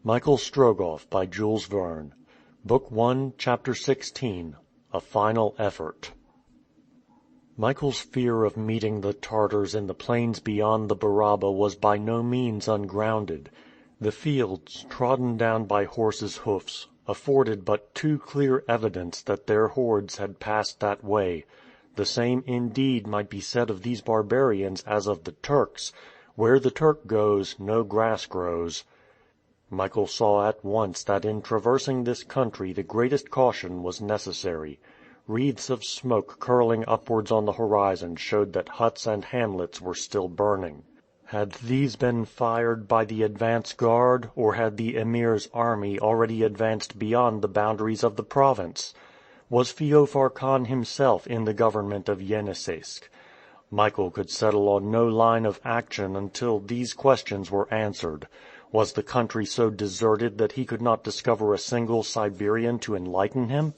Michael Strogoff by Jules Verne. Book 1, Chapter 16. A Final Effort. Michael's fear of meeting the Tartars in the plains beyond the Baraba was by no means ungrounded. The fields, trodden down by horses' hoofs, afforded but too clear evidence that their hordes had passed that way. The same, indeed, might be said of these barbarians as of the Turks. Where the Turk goes, no grass grows. Michael saw at once that in traversing this country the greatest caution was necessary. Wreaths of smoke curling upwards on the horizon showed that huts and hamlets were still burning. Had these been fired by the advance guard, or had the Emir's army already advanced beyond the boundaries of the province? Was Feofar Khan himself in the government of Yeniseisk? Michael could settle on no line of action until these questions were answered. Was the country so deserted that he could not discover a single Siberian to enlighten him?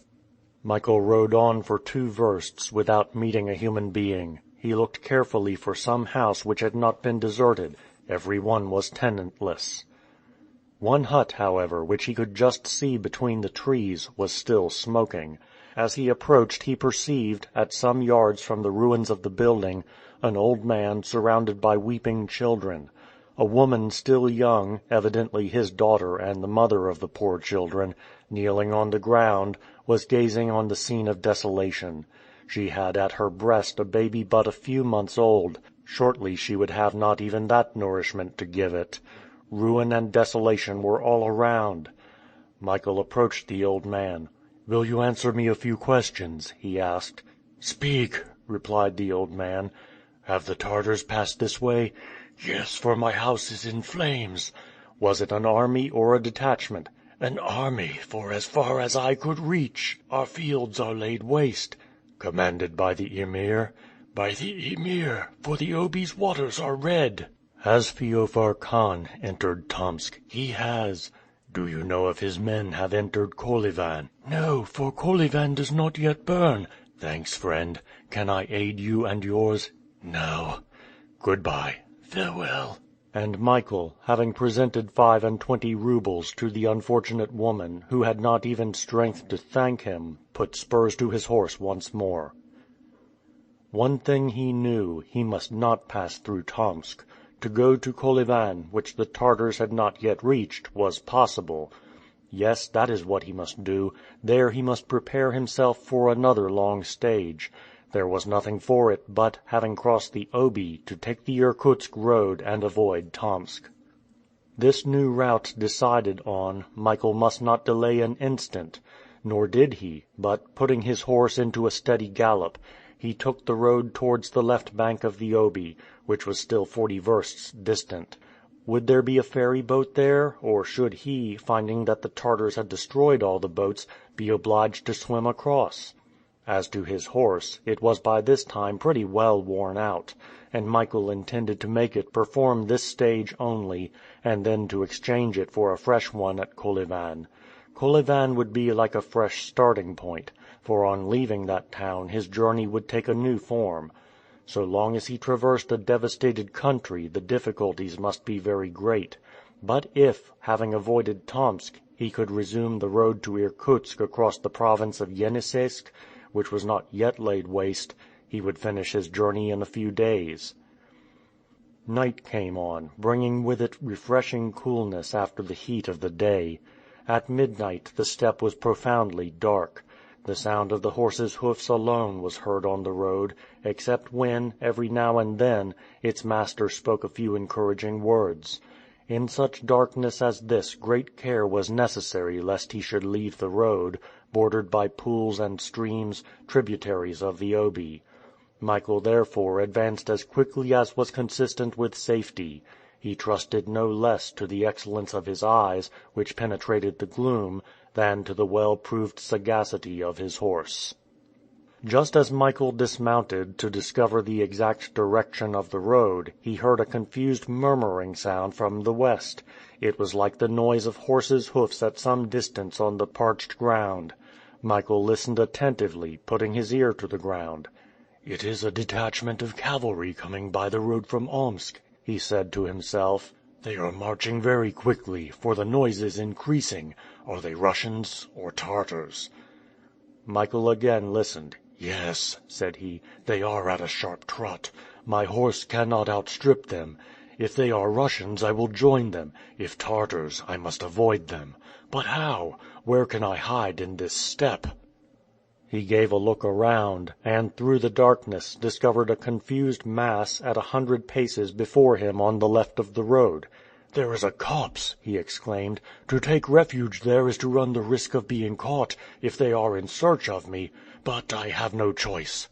Michael rode on for 2 versts without meeting a human being. He looked carefully for some house which had not been deserted. Every one was tenantless. One hut, however, which he could just see between the trees, was still smoking. As he approached he perceived, at some yards from the ruins of the building, an old man surrounded by weeping children. A woman still young, evidently his daughter and the mother of the poor children, kneeling on the ground, was gazing on the scene of desolation. She had at her breast a baby but a few months old. Shortly she would have not even that nourishment to give it. Ruin and desolation were all around. Michael approached the old man. "Will you answer me a few questions?" he asked. "Speak," replied the old man. "Have the Tartars passed this way?" "Yes, for my house is in flames." "Was it an army or a detachment?" "An army, for as far as eye could reach, our fields are laid waste." "Commanded by the Emir?" "By the Emir, for the Obi's waters are red." "Has Feofar Khan entered Tomsk?" "He has." "Do you know if his men have entered Kolyvan?" "No, for Kolyvan does not yet burn." "Thanks, friend. Can I aid you and yours?" "No." "Goodbye." "Farewell." And Michael, having presented 25 roubles to the unfortunate woman, who had not even strength to thank him, put spurs to his horse once more. One thing he knew: he must not pass through Tomsk. To go to Kolyvan, which the Tartars had not yet reached, was possible. Yes, that is what he must do. There he must prepare himself for another long stage. There was nothing for it but, having crossed the Obi, to take the Irkutsk road and avoid Tomsk. This new route decided on, Michael must not delay an instant. Nor did he, but, putting his horse into a steady gallop, he took the road towards the left bank of the Obi, which was still 40 versts distant. Would there be a ferry boat there, or should he, finding that the Tartars had destroyed all the boats, be obliged to swim across? As to his horse, it was by this time pretty well worn out, and Michael intended to make it perform this stage only, and then to exchange it for a fresh one at Kolyvan. Kolyvan would be like a fresh starting point, for on leaving that town his journey would take a new form. So long as he traversed a devastated country the difficulties must be very great. But if, having avoided Tomsk, he could resume the road to Irkutsk across the province of Yeniseisk, which was not yet laid waste, he would finish his journey in a few days. Night came on, bringing with it refreshing coolness after the heat of the day. At midnight the steppe was profoundly dark. The sound of the horses' hoofs alone was heard on the road, except when, every now and then, its master spoke a few encouraging words. In such darkness as this great care was necessary lest he should leave the road, bordered by pools and streams, tributaries of the Obi. Michael therefore advanced as quickly as was consistent with safety. He trusted no less to the excellence of his eyes, which penetrated the gloom, than to the well-proved sagacity of his horse. Just as Michael dismounted to discover the exact direction of the road, he heard a confused murmuring sound from the west. It was like the noise of horses' hoofs at some distance on the parched ground. Michael listened attentively, putting his ear to the ground. "It is a detachment of cavalry coming by the road from Omsk," he said to himself. "They are marching very quickly, for the noise is increasing. Are they Russians or Tartars?" Michael again listened. "Yes," said he, "they are at a sharp trot. My horse cannot outstrip them. If they are Russians I will join them. If Tartars, I must avoid them. But how? Where can I hide in this steppe?" He gave a look around, and through the darkness discovered a confused mass at 100 paces before him on the left of the road. "There is a copse!" he exclaimed. "To take refuge there is to run the risk of being caught, if they are in search of me. But I have no choice."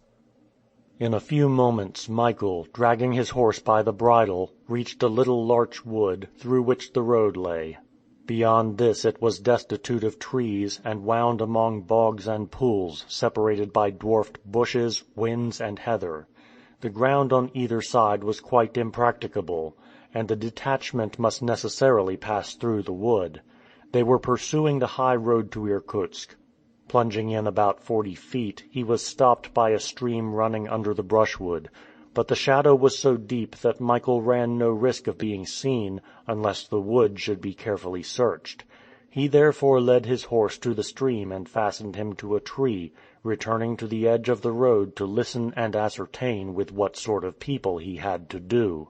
In a few moments Michael, dragging his horse by the bridle, reached a little larch wood, through which the road lay. Beyond this it was destitute of trees, and wound among bogs and pools, separated by dwarfed bushes, whins, and heather. The ground on either side was quite impracticable, and the detachment must necessarily pass through the wood. They were pursuing the high road to Irkutsk. Plunging in about 40 feet, he was stopped by a stream running under the brushwood. But the shadow was so deep that Michael ran no risk of being seen, unless the wood should be carefully searched. He therefore led his horse to the stream and fastened him to a tree, returning to the edge of the road to listen and ascertain with what sort of people he had to do.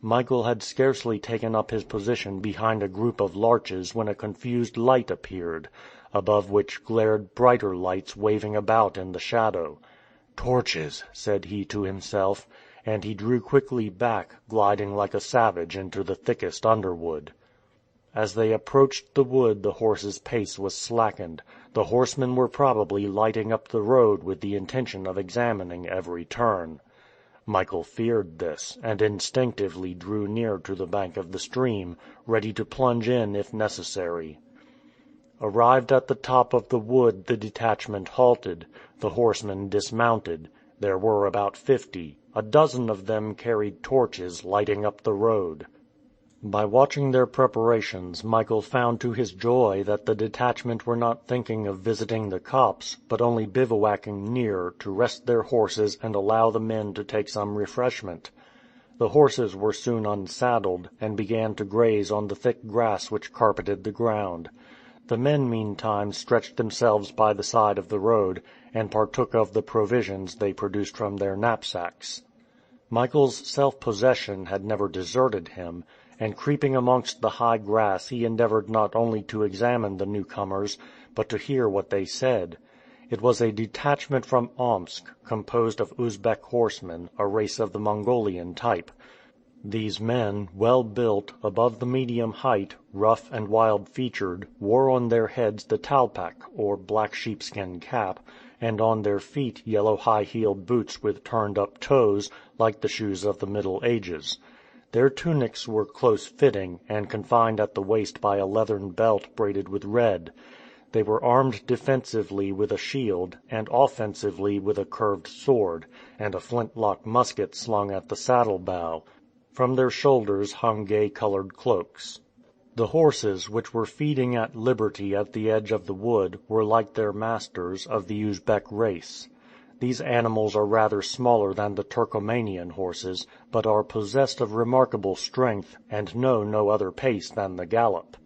Michael had scarcely taken up his position behind a group of larches when a confused light appeared, above which glared brighter lights waving about in the shadow. "Torches," said he to himself, and he drew quickly back, gliding like a savage into the thickest underwood. As they approached the wood the horse's pace was slackened. The horsemen were probably lighting up the road with the intention of examining every turn. Michael feared this, and instinctively drew near to the bank of the stream, ready to plunge in if necessary. Arrived at the top of the wood the detachment halted. The horsemen dismounted. There were about 50. A dozen of them carried torches, lighting up the road. By watching their preparations Michael found to his joy that the detachment were not thinking of visiting the copse, but only bivouacking near, to rest their horses and allow the men to take some refreshment. The horses were soon unsaddled, and began to graze on the thick grass which carpeted the ground. The men meantime stretched themselves by the side of the road, and partook of the provisions they produced from their knapsacks. Michael's self-possession had never deserted him, and creeping amongst the high grass he endeavored not only to examine the newcomers, but to hear what they said. It was a detachment from Omsk, composed of Uzbek horsemen, a race of the Mongolian type. These men, well built, above the medium height, rough and wild-featured, wore on their heads the talpak, or black sheepskin cap, and on their feet yellow high-heeled boots with turned-up toes, like the shoes of the Middle Ages. Their tunics were close-fitting, and confined at the waist by a leathern belt braided with red. They were armed defensively with a shield, and offensively with a curved sword, and a flintlock musket slung at the saddle-bow. From their shoulders hung gay-colored cloaks. The horses, which were feeding at liberty at the edge of the wood, were like their masters, of the Uzbek race. These animals are rather smaller than the Turkomanian horses, but are possessed of remarkable strength, and know no other pace than the gallop.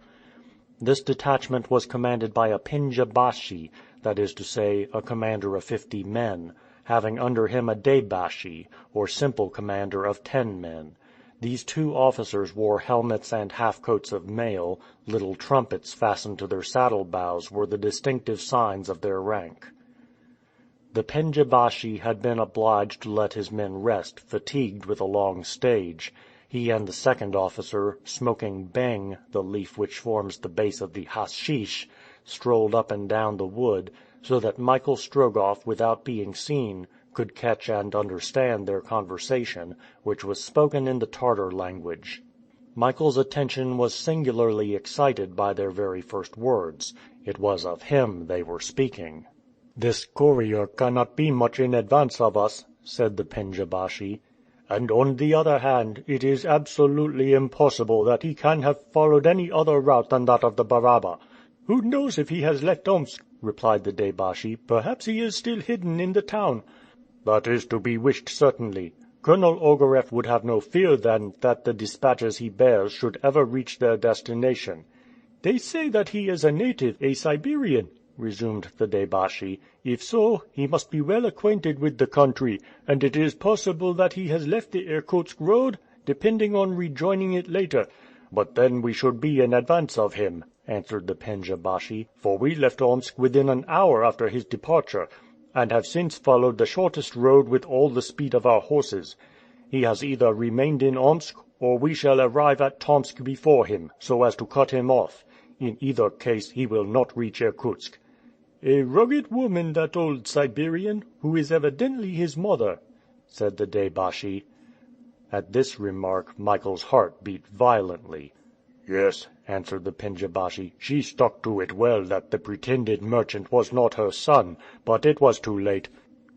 This detachment was commanded by a Pendjabashi, that is to say, a commander of 50 men, having under him a Deibashi, or simple commander of 10 men. These two officers wore helmets and half-coats of mail. Little trumpets fastened to their saddle-bows were the distinctive signs of their rank. The Pendjabashi had been obliged to let his men rest, fatigued with a long stage. He and the second officer, smoking beng, the leaf which forms the base of the hashish, strolled up and down the wood, so that Michael Strogoff, without being seen, could catch and understand their conversation, which was spoken in the Tartar language. Michael's attention was singularly excited by their very first words. It was of him they were speaking. "This courier cannot be much in advance of us," said the Pendjabashi. "And on the other hand, it is absolutely impossible that he can have followed any other route than that of the Baraba." "Who knows if he has left Omsk?" replied the Deibashi. "Perhaps he is still hidden in the town." "That is to be wished, certainly. Colonel Ogareff would have no fear then that the dispatches he bears should ever reach their destination." "They say that he is a native, a Siberian," resumed the Debashi. "If so, he must be well acquainted with the country, and it is possible that he has left the Irkutsk road, depending on rejoining it later." "But then we should be in advance of him," answered the Pendja Bashi, "for we left Omsk within an hour after his departure, and have since followed the shortest road with all the speed of our horses. He has either remained in Omsk, or we shall arrive at Tomsk before him, so as to cut him off. In either case he will not reach Irkutsk." "A rugged woman, that old Siberian, who is evidently his mother," said the Debashi. At this remark Michael's heart beat violently. "Yes," answered the Pendja Bashi, "she stuck to it well that the pretended merchant was not her son, but it was too late.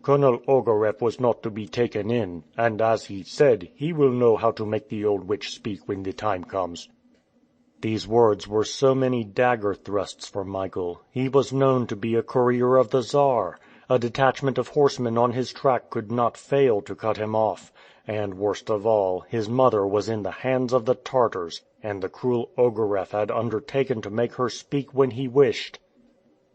Colonel Ogareff was not to be taken in, and, as he said, he will know how to make the old witch speak when the time comes." These words were so many dagger thrusts for Michael. He was known to be a courier of the Czar. A detachment of horsemen on his track could not fail to cut him off. And worst of all, his mother was in the hands of the Tartars, and the cruel Ogareff had undertaken to make her speak when he wished.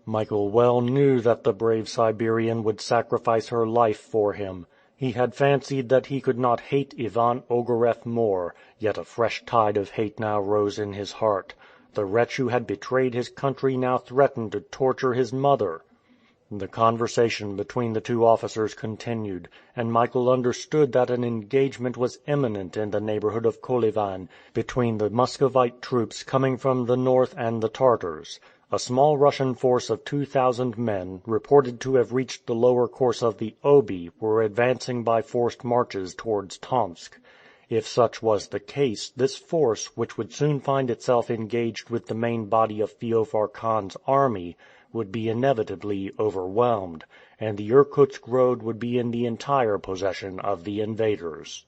Michael well knew that the brave Siberian would sacrifice her life for him. He had fancied that he could not hate Ivan Ogareff more, yet a fresh tide of hate now rose in his heart. The wretch who had betrayed his country now threatened to torture his mother. The conversation between the two officers continued, and Michael understood that an engagement was imminent in the neighborhood of Kolyvan, between the Muscovite troops coming from the north and the Tartars. A small Russian force of 2,000 men, reported to have reached the lower course of the Obi, were advancing by forced marches towards Tomsk. If such was the case, this force, which would soon find itself engaged with the main body of Feofar Khan's army, would be inevitably overwhelmed, and the Irkutsk road would be in the entire possession of the invaders.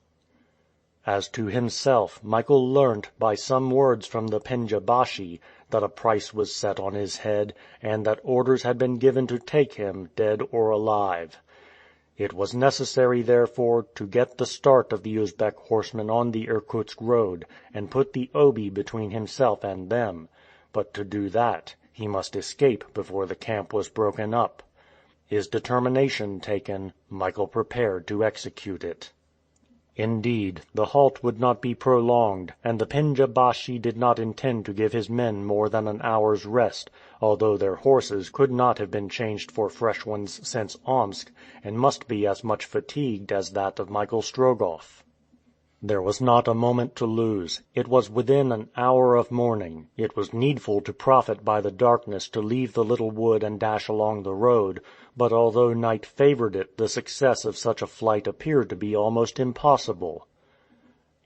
As to himself, Michael learnt, by some words from the Pendja Bashi, that a price was set on his head, and that orders had been given to take him, dead or alive. It was necessary, therefore, to get the start of the Uzbek horsemen on the Irkutsk road, and put the Obi between himself and them. But to do that, he must escape before the camp was broken up. His determination taken, Michael prepared to execute it. Indeed, the halt would not be prolonged, and the Pendja Bashi did not intend to give his men more than an hour's rest, although their horses could not have been changed for fresh ones since Omsk, and must be as much fatigued as that of Michael Strogoff. There was not a moment to lose. It was within an hour of morning. It was needful to profit by the darkness to leave the little wood and dash along the road, but although night favored it, the success of such a flight appeared to be almost impossible.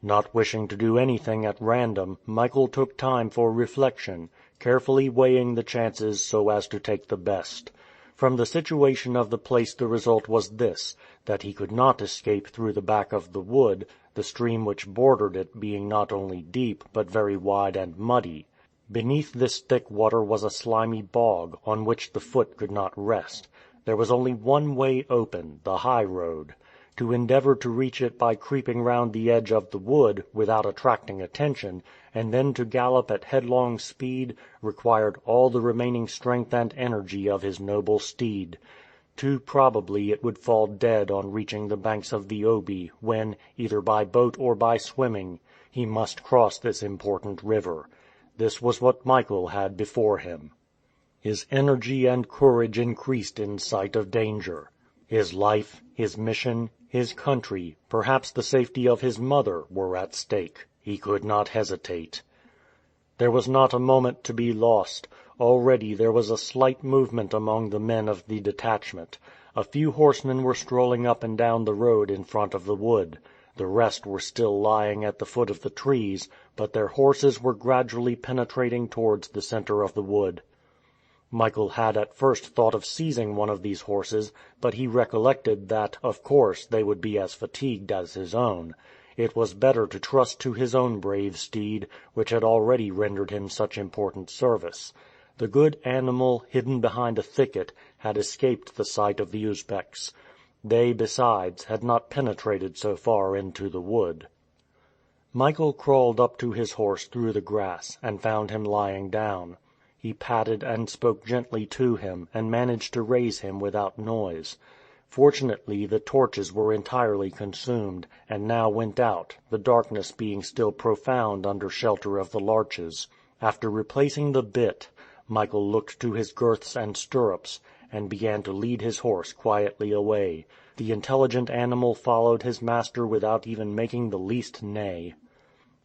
Not wishing to do anything at random, Michael took time for reflection, carefully weighing the chances so as to take the best. From the situation of the place the result was this, that he could not escape through the back of the wood, the stream which bordered it being not only deep, but very wide and muddy. Beneath this thick water was a slimy bog, on which the foot could not rest. There was only one way open, the high road. To endeavor to reach it by creeping round the edge of the wood, without attracting attention, and then to gallop at headlong speed, required all the remaining strength and energy of his noble steed. Too probably it would fall dead on reaching the banks of the Obi, when, either by boat or by swimming, he must cross this important river. This was what Michael had before him. His energy and courage increased in sight of danger. His life, his mission, his country, perhaps the safety of his mother, were at stake. He could not hesitate. There was not a moment to be lost. Already there was a slight movement among the men of the detachment. A few horsemen were strolling up and down the road in front of the wood. The rest were still lying at the foot of the trees, but their horses were gradually penetrating towards the center of the wood. Michael had at first thought of seizing one of these horses, but he recollected that, of course, they would be as fatigued as his own. It was better to trust to his own brave steed, which had already rendered him such important service. The good animal, hidden behind a thicket, had escaped the sight of the Uzbeks. They, besides, had not penetrated so far into the wood. Michael crawled up to his horse through the grass, and found him lying down. He patted and spoke gently to him, and managed to raise him without noise. Fortunately the torches were entirely consumed, and now went out, the darkness being still profound under shelter of the larches. After replacing the bit, Michael looked to his girths and stirrups, and began to lead his horse quietly away. The intelligent animal followed his master without even making the least neigh.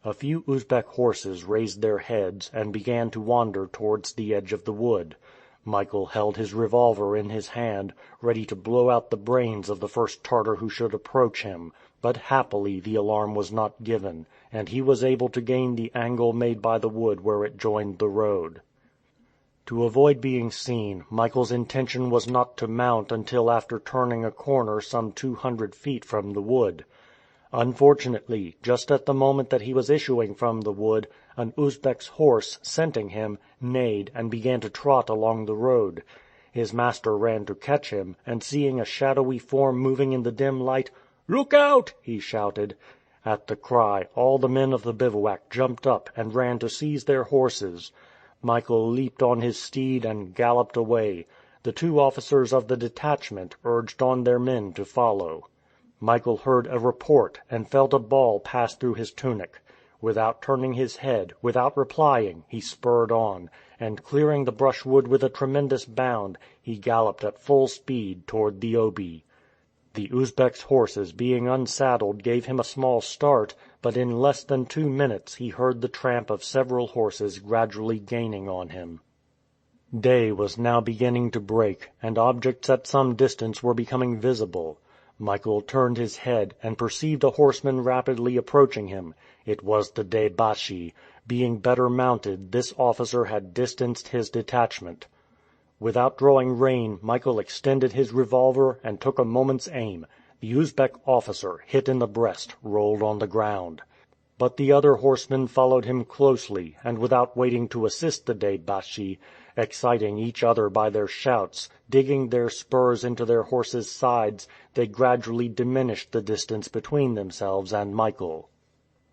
A few Uzbek horses raised their heads, and began to wander towards the edge of the wood. Michael held his revolver in his hand, ready to blow out the brains of the first Tartar who should approach him, but happily the alarm was not given, and he was able to gain the angle made by the wood where it joined the road. To avoid being seen, Michael's intention was not to mount until after turning a corner some 200 feet from the wood. Unfortunately, just at the moment that he was issuing from the wood, an Uzbek's horse, scenting him, neighed and began to trot along the road. His master ran to catch him, and seeing a shadowy form moving in the dim light, "Look out!" he shouted. At the cry, all the men of the bivouac jumped up and ran to seize their horses. Michael leaped on his steed and galloped away. The two officers of the detachment urged on their men to follow. Michael heard a report, and felt a ball pass through his tunic. Without turning his head, without replying, he spurred on, and clearing the brushwood with a tremendous bound, he galloped at full speed toward the Obi. The Uzbek's horses being unsaddled gave him a small start, but in less than 2 minutes he heard the tramp of several horses gradually gaining on him. Day was now beginning to break, and objects at some distance were becoming visible. Michael turned his head, and perceived a horseman rapidly approaching him. It was the Deh Bashi. Being better mounted, this officer had distanced his detachment. Without drawing rein, Michael extended his revolver, and took a moment's aim. The Uzbek officer, hit in the breast, rolled on the ground. But the other horsemen followed him closely, and without waiting to assist the Deh Bashi, exciting each other by their shouts, digging their spurs into their horses' sides, they gradually diminished the distance between themselves and Michael.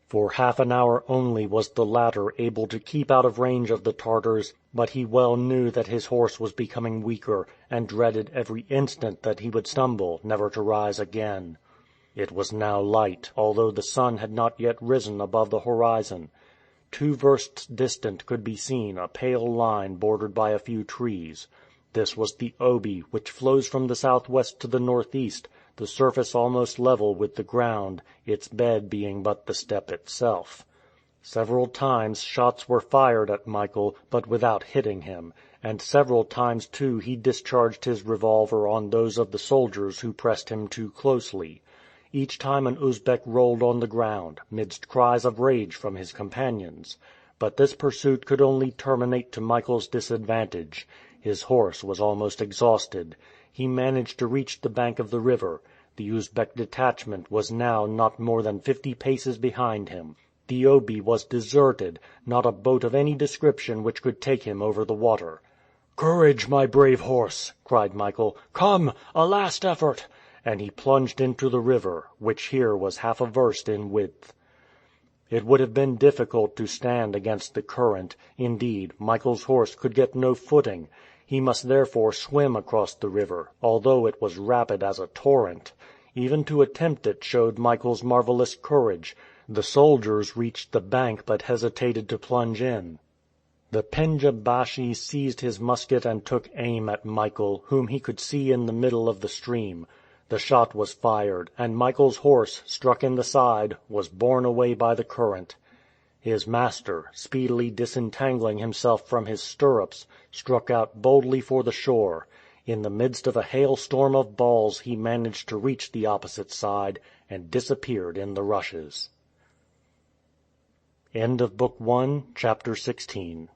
For half an hour only was the latter able to keep out of range of the Tartars, but he well knew that his horse was becoming weaker, and dreaded every instant that he would stumble, never to rise again. It was now light, although the sun had not yet risen above the horizon. 2 versts distant could be seen a pale line bordered by a few trees. This was the Obi, which flows from the southwest to the northeast, the surface almost level with the ground, its bed being but the steppe itself. Several times shots were fired at Michael, but without hitting him, and several times too he discharged his revolver on those of the soldiers who pressed him too closely. Each time an Uzbek rolled on the ground, midst cries of rage from his companions. But this pursuit could only terminate to Michael's disadvantage. His horse was almost exhausted. He managed to reach the bank of the river. The Uzbek detachment was now not more than 50 paces behind him. The Obi was deserted, not a boat of any description which could take him over the water. "Courage, my brave horse!" cried Michael. "Come, a last effort!" And he plunged into the river, which here was half a verst in width. It would have been difficult to stand against the current. Indeed, Michael's horse could get no footing. He must therefore swim across the river, although it was rapid as a torrent. Even to attempt it showed Michael's marvelous courage. The soldiers reached the bank but hesitated to plunge in. The Pendja Bashi seized his musket and took aim at Michael, whom he could see in the middle of the stream. The shot was fired, and Michael's horse, struck in the side, was borne away by the current. His master, speedily disentangling himself from his stirrups, struck out boldly for the shore. In the midst of a hailstorm of balls he managed to reach the opposite side, and disappeared in the rushes. End of Book 1, Chapter 16.